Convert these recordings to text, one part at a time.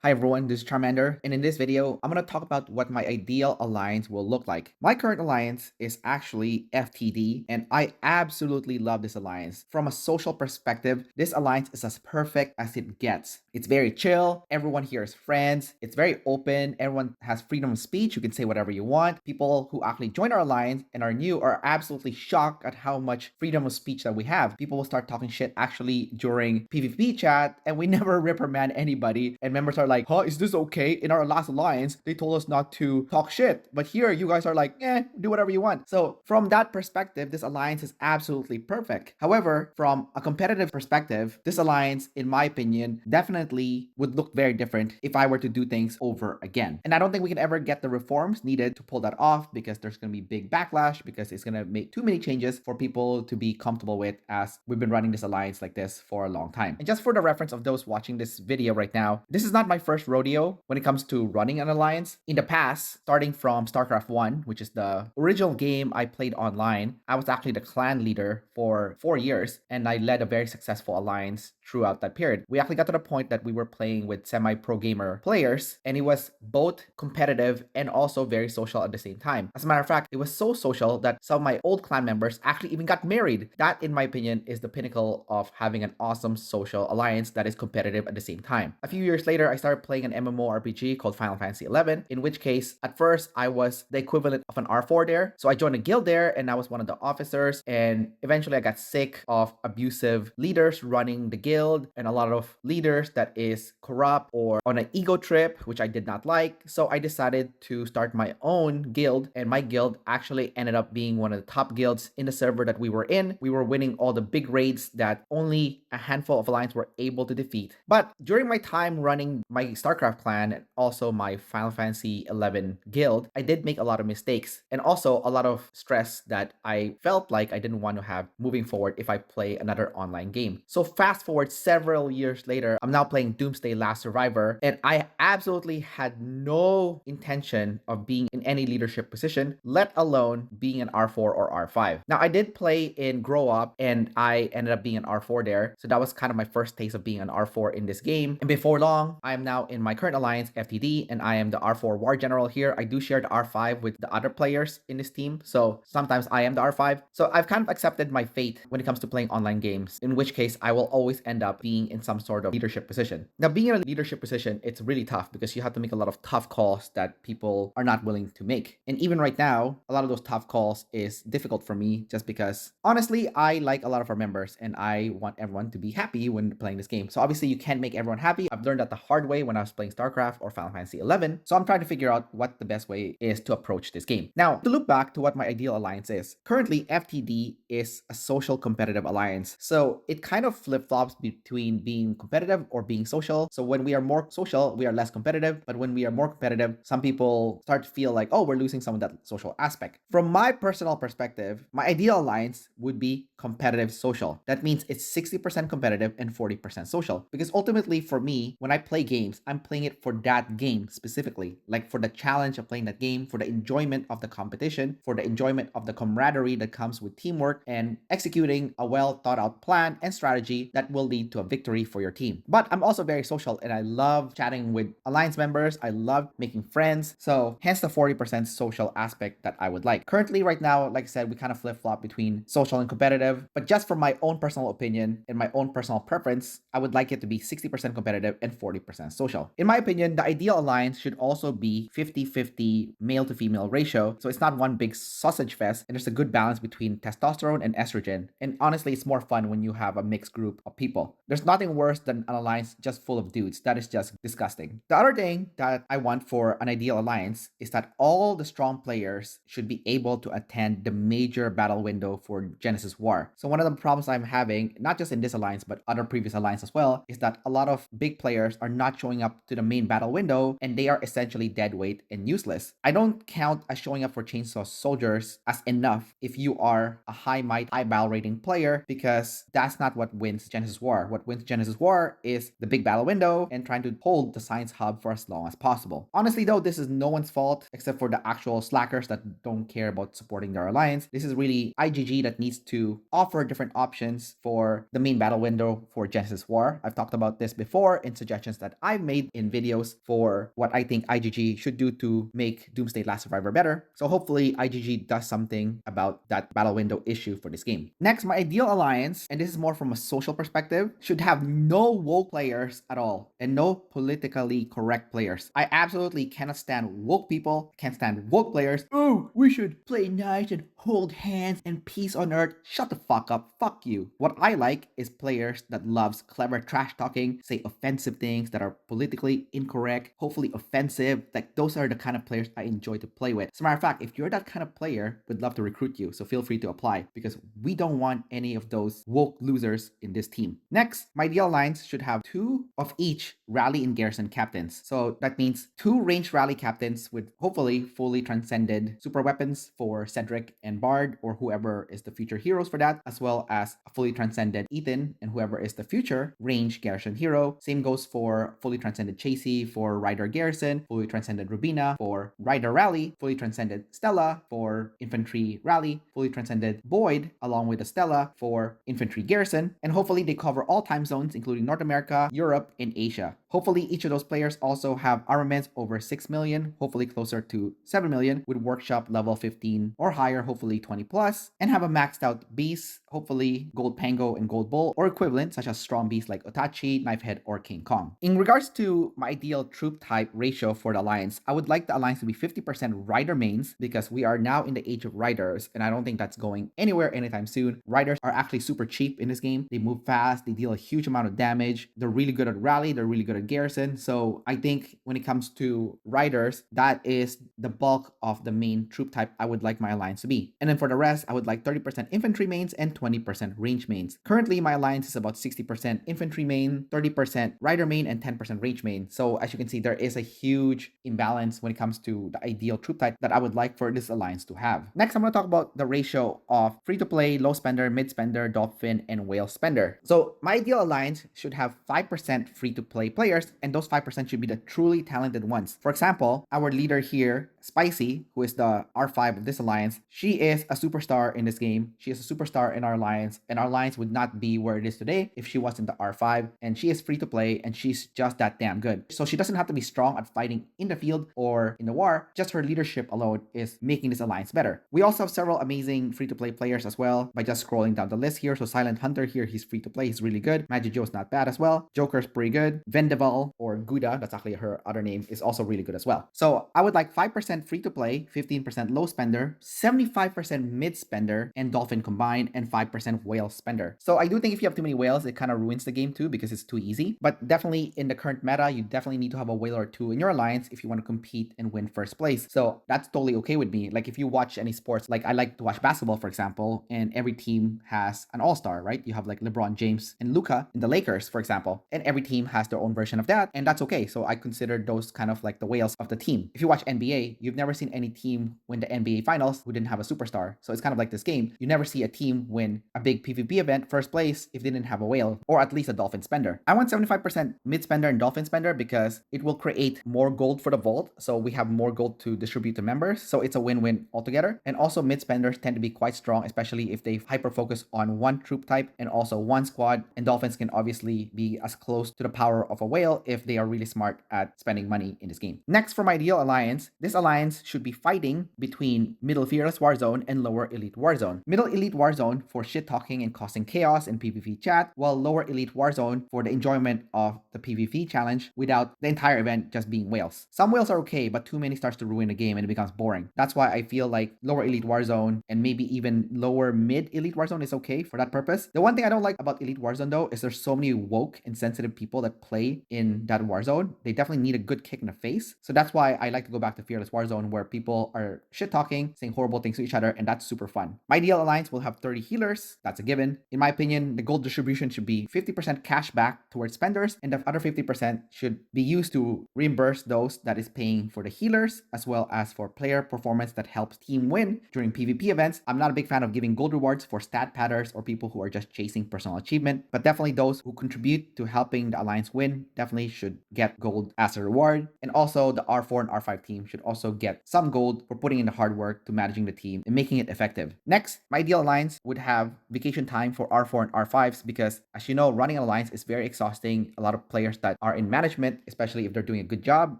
Hi everyone, this is Charmander, and in this video, I'm going to talk about what my ideal alliance will look like. My current alliance is actually FTD, and I absolutely love this alliance. From a social perspective, this alliance is as perfect as it gets. It's very chill, everyone here is friends, it's very open, everyone has freedom of speech, you can say whatever you want. People who actually join our alliance and are new are absolutely shocked at how much freedom of speech that we have. People will start talking shit actually during PvP chat, and we never reprimand anybody, and members are like, huh, is this okay? In our last alliance, they told us not to talk shit. But here, you guys are like, do whatever you want. So from that perspective, this alliance is absolutely perfect. However, from a competitive perspective, this alliance, in my opinion, definitely would look very different if I were to do things over again. And I don't think we can ever get the reforms needed to pull that off because there's going to be big backlash because it's going to make too many changes for people to be comfortable with, as we've been running this alliance like this for a long time. And just for the reference of those watching this video right now, this is not my first rodeo when it comes to running an alliance. In the past, starting from StarCraft 1, which is the original game I played online, I was actually the clan leader for 4 years, and I led a very successful alliance throughout that period. We actually got to the point that we were playing with semi-pro gamer players, and it was both competitive and also very social at the same time. As a matter of fact, it was so social that some of my old clan members actually even got married. That, in my opinion, is the pinnacle of having an awesome social alliance that is competitive at the same time. A few years later, I started playing an MMORPG called Final Fantasy 11, in which case, at first, I was the equivalent of an R4 there. So I joined a guild there, and I was one of the officers, and eventually I got sick of abusive leaders running the guild and a lot of leaders that is corrupt or on an ego trip, which I did not like. So I decided to start my own guild, and my guild actually ended up being one of the top guilds in the server that we were in. We were winning all the big raids that only a handful of alliance were able to defeat. But during my time running my StarCraft clan and also my Final Fantasy 11 guild, I did make a lot of mistakes and also a lot of stress that I felt like I didn't want to have moving forward if I play another online game. So fast forward several years later, I'm now playing Doomsday Last Survivor, and I absolutely had no intention of being in any leadership position, let alone being an R4 or R5. Now, I did play in Grow Up, and I ended up being an R4 there, so that was kind of my first taste of being an R4 in this game. And before long, I am now in my current alliance, FTD, and I am the R4 War General here. I do share the R5 with the other players in this team, so sometimes I am the R5. So I've kind of accepted my fate when it comes to playing online games, in which case I will always end up being in some sort of leadership position. Now, being in a leadership position, it's really tough because you have to make a lot of tough calls that people are not willing to make. And even right now, a lot of those tough calls is difficult for me just because, honestly, I like a lot of our members and I want everyone to be happy when playing this game. So obviously you can't make everyone happy. I've learned that the hard way when I was playing StarCraft or Final Fantasy 11. So I'm trying to figure out what the best way is to approach this game. Now, to look back to what my ideal alliance is, currently FTD is a social competitive alliance. So it kind of flip-flops between being competitive or being social. So when we are more social, we are less competitive. But when we are more competitive, some people start to feel like, oh, we're losing some of that social aspect. From my personal perspective, my ideal alliance would be competitive social. That means it's 60% competitive and 40% social. Because ultimately for me, when I play games, I'm playing it for that game specifically. Like for the challenge of playing that game, for the enjoyment of the competition, for the enjoyment of the camaraderie that comes with teamwork and executing a well thought out plan and strategy that will lead to a victory for your team. But I'm also very social and I love chatting with alliance members. I love making friends. So hence the 40% social aspect that I would like. Currently right now, like I said, we kind of flip-flop between social and competitive, but just from my own personal opinion and my own personal preference, I would like it to be 60% competitive and 40% social. In my opinion, the ideal alliance should also be 50-50 male to female ratio. So it's not one big sausage fest and there's a good balance between testosterone and estrogen. And honestly, it's more fun when you have a mixed group of people. There's nothing worse than an alliance just full of dudes. That is just disgusting. The other thing that I want for an ideal alliance is that all the strong players should be able to attend the major battle window for Genesis War. So one of the problems I'm having, not just in this alliance, but other previous alliance as well, is that a lot of big players are not showing up to the main battle window and they are essentially dead weight and useless. I don't count as showing up for Chainsaw Soldiers as enough if you are a high might, high battle rating player, because that's not what wins Genesis War. What wins Genesis War is the big battle window and trying to hold the science hub for as long as possible. Honestly though, this is no one's fault except for the actual slackers that don't care about supporting their alliance. This is really IGG that needs to offer different options for the main battle window for Genesis War. I've talked about this before in suggestions that I've made in videos for what I think IGG should do to make Doomsday Last Survivor better. So hopefully IGG does something about that battle window issue for this game. Next, my ideal alliance, and this is more from a social perspective, should have no woke players at all and no politically correct players. I absolutely cannot stand woke people, can't stand woke players. Oh, we should play nice and hold hands and peace on earth. Shut the fuck up. Fuck you. What I like is players that loves clever trash talking, say offensive things that are politically incorrect, hopefully offensive. Like those are the kind of players I enjoy to play with. As a matter of fact, if you're that kind of player, we'd love to recruit you. So feel free to apply because we don't want any of those woke losers in this team. Next, my ideal alliance should have 2 of each rally and garrison captains. So that means 2 ranged rally captains with hopefully fully transcended super weapons for Cedric and Bard or whoever is the future heroes for that, as well as a fully transcended Ethan and whoever is the future range garrison hero. Same goes for fully transcended Chasey for Rider Garrison, fully transcended Rubina for Rider Rally, fully transcended Stella for Infantry Rally, fully transcended Boyd along with the Stella for Infantry Garrison, and hopefully they cover all time zones including North America, Europe, and Asia. Hopefully each of those players also have armaments over 6 million, hopefully closer to 7 million with workshop level 15 or higher, hopefully 20 plus, and have a maxed out beast, hopefully Gold Pango and Gold Bull or equivalent such as strong beasts like Otachi, Knifehead, or King Kong. In regards to my ideal troop type ratio for the alliance, I would like the alliance to be 50% rider mains because we are now in the age of riders and I don't think that's going anywhere anytime soon. Riders are actually super cheap in this game. They move fast, they deal a huge amount of damage, they're really good at rally, they're really good at garrison. So I think when it comes to riders, that is the bulk of the main troop type I would like my alliance to be. And then for the rest, I would like 30% infantry mains and 20% range mains. Currently, my alliance is about 60% infantry main, 30% rider main, and 10% range main. So as you can see, there is a huge imbalance when it comes to the ideal troop type that I would like for this alliance to have. Next, I'm going to talk about the ratio of free-to-play, low spender, mid spender, dolphin, and whale spender. So my ideal alliance should have 5% free-to-play players, and those 5% should be the truly talented ones. For example, our leader here, Spicy, who is the R5 of this alliance, she is a superstar in this game. She is a superstar in our alliance, and our alliance would not be where it is today if she wasn't the R5, and she is free to play, and she's just that damn good. So she doesn't have to be strong at fighting in the field or in the war, just her leadership alone is making this alliance better. We also have several amazing free-to-play players as well by just scrolling down the list here. So Silent Hunter here, he's free to play, he's really good. Magic Joe's not bad as well. Joker's pretty good. Vendaval or Gouda, that's actually her other name, is also really good as well. So I would like 5% free to play, 15% low spender, 75% mid spender, and dolphin combined, and 5% whale spender. So I do think if you have too many whales, it kind of ruins the game too because it's too easy. But definitely in the current meta, you definitely need to have a whale or two in your alliance if you want to compete and win first place. So that's totally okay with me. Like if you watch any sports, like I like to watch basketball, for example, and every team has an all-star, right? You have like LeBron James and Luka in the Lakers, for example, and every team has their own version of that, and that's okay. So I consider those kind of like the whales of the team. If you watch NBA, you've never seen any team win the NBA finals who didn't have a superstar. So it's kind of like this game. You never see a team win a big PvP event first place if they didn't have a whale or at least a dolphin spender. I want 75% mid spender and dolphin spender because it will create more gold for the vault. So we have more gold to distribute to members. So it's a win-win altogether. And also mid spenders tend to be quite strong, especially if they hyper focus on one troop type and also one squad. And dolphins can obviously be as close to the power of a whale if they are really smart at spending money in this game. Next, for my ideal alliance, this alliance should be fighting between middle fearless warzone and lower elite warzone. Middle elite warzone for shit talking and causing chaos in PvP chat, while lower elite warzone for the enjoyment of the PvP challenge without the entire event just being whales. Some whales are okay, but too many starts to ruin the game and it becomes boring. That's why I feel like lower elite warzone and maybe even lower mid elite warzone is okay for that purpose. The one thing I don't like about elite warzone though is there's so many woke and sensitive people that play in that warzone. They definitely need a good kick in the face. So that's why I like to go back to fearless warzone where people are shit talking, saying horrible things to each other, and that's super fun. My ideal alliance will have 30 healers. That's a given. In my opinion, the gold distribution should be 50% cash back towards spenders, and the other 50% should be used to reimburse those that is paying for the healers, as well as for player performance that helps team win during PvP events. I'm not a big fan of giving gold rewards for stat patters or people who are just chasing personal achievement, but definitely those who contribute to helping the alliance win definitely should get gold as a reward. And also the R4 and R5 team should also get some gold for putting in the hard work to managing the team and making it effective. Next, my ideal alliance would have vacation time for R4 and R5s because, as you know, running an alliance is very exhausting. A lot of players that are in management, especially if they're doing a good job,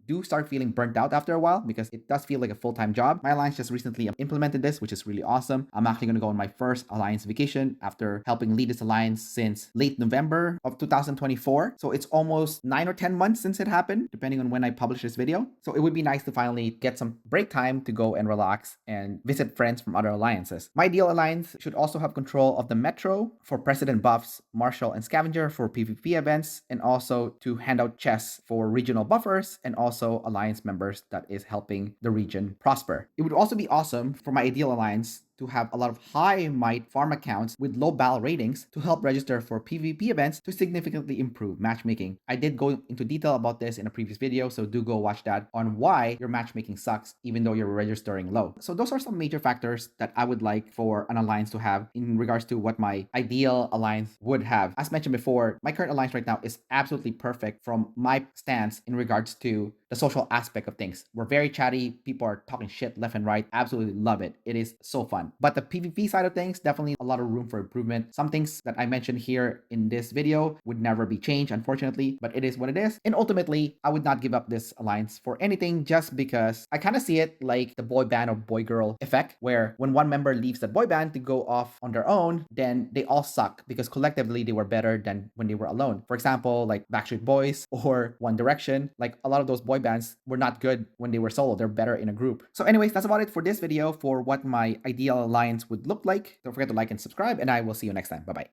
do start feeling burnt out after a while because it does feel like a full-time job. My alliance just recently implemented this, which is really awesome. I'm actually going to go on my first alliance vacation after helping lead this alliance since late November of 2024. So it's almost 9 or 10 months since it happened, depending on when I publish this video. So it would be nice to finally get some break time to go and relax and visit friends from other alliances. My ideal alliance should also have control of the metro for president buffs, marshal and scavenger for PvP events, and also to hand out chests for regional buffers and also alliance members that is helping the region prosper. It would also be awesome for my ideal alliance to have a lot of high might farm accounts with low battle ratings to help register for PvP events to significantly improve matchmaking. I did go into detail about this in a previous video, so do go watch that on why your matchmaking sucks even though you're registering low. So those are some major factors that I would like for an alliance to have in regards to what my ideal alliance would have. As mentioned before, my current alliance right now is absolutely perfect from my stance in regards to the social aspect of things. We're very chatty, people are talking shit left and right, absolutely love it. It is so fun. But the PvP side of things, definitely a lot of room for improvement. Some things that I mentioned here in this video would never be changed, unfortunately, but it is what it is. And ultimately, I would not give up this alliance for anything just because I kind of see it like the boy band or boy girl effect, where when one member leaves the boy band to go off on their own, then they all suck because collectively they were better than when they were alone. For example, like Backstreet Boys or One Direction, like a lot of those boy bands were not good when they were solo. They're better in a group. So anyways, that's about it for this video for what my ideal alliance would look like. Don't forget to like and subscribe, and I will see you next time. Bye-bye.